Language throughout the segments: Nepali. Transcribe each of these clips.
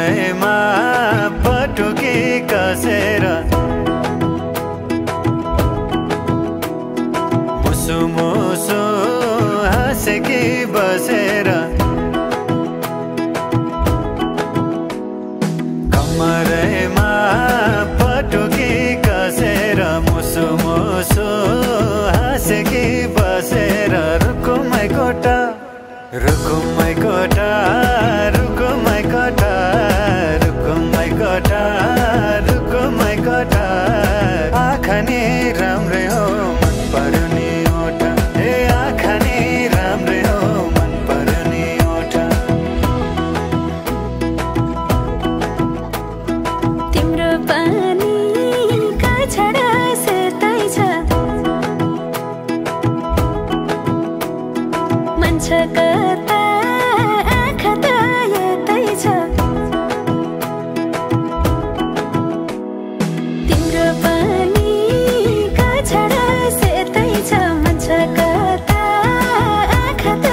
कमरैमा पटुकी कसेर मुसु मुसु हाँसेकी बसेर कमरैमा पटुकी कसेर मुसु मुसु हाँसेकी बसेर रुकुमै कोटा रुकुमै कोटा रुकुमै कोटा रुकुमै कोटा रुकुमै कोटा आँखा नि राम्रै हो मन पर्ने ओठा ए आँखा नि राम्रै हो मन पर्ने ओठा तिम्रो पानी का छडा सेतै छ मन छ कता आँखा त यतै छ तिम्रो पानी का छडा सेतै छ मन छ कता आँखा त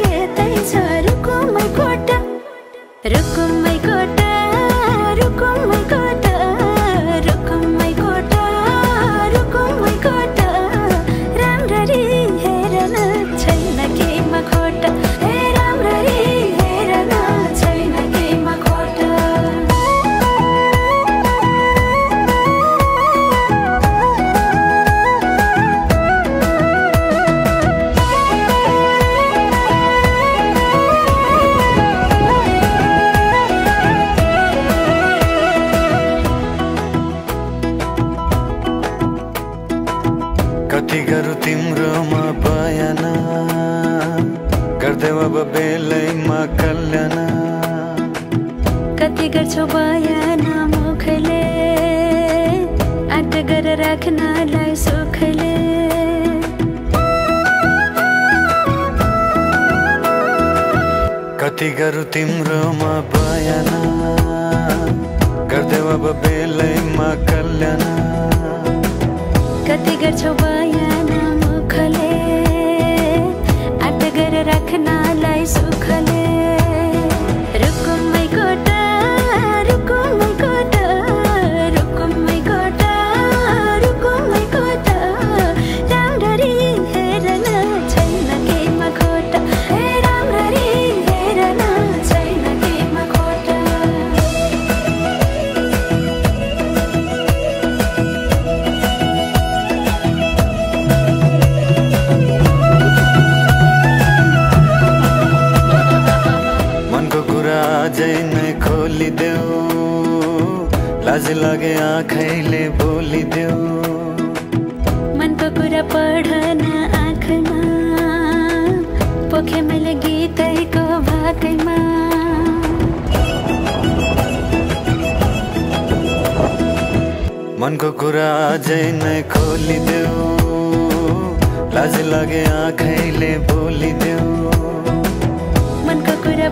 यतै छ रुकुमै कोटा रुकुमै कोटा रुकुमै कोटा रुकुमै कोटा रुकुमै कोटा राम्ररी हेर्न छैन केमा खोटा हे राम्ररी हेर्न छैन केमा खोटा कति गरौँ तिम्रोमा बयान गर्दै अब बेलैमा कल्याण कति गर्छौ बयान मुखले आँट गरेर राख्नलाई सुखले कति गरौँ तिम्रोमा बयान गर्दै अब बेलैमा कल्याण कति गर्छौ बयान मुखले आँट गरेर राख्नलाई सुखले रुकुमै कोटा रुकुमै कोटा रुकुमै कोटा रुकुमै कोटा राम्ररी हेर्न छैन केमा खोटा हे राम्ररी हेर्न छैन केमा खोटा मनको कुरा अझै नै खोलिदेऊ लाज लागे आँखैले बोलिदेऊ मनको कुरा पढ्न आँखमा पोखे मैले गीतैको भाकैमा मनको कुरा अझै नै खोलिदेऊ लाज लागे आँखैले बोलिदेऊ मनको कुरा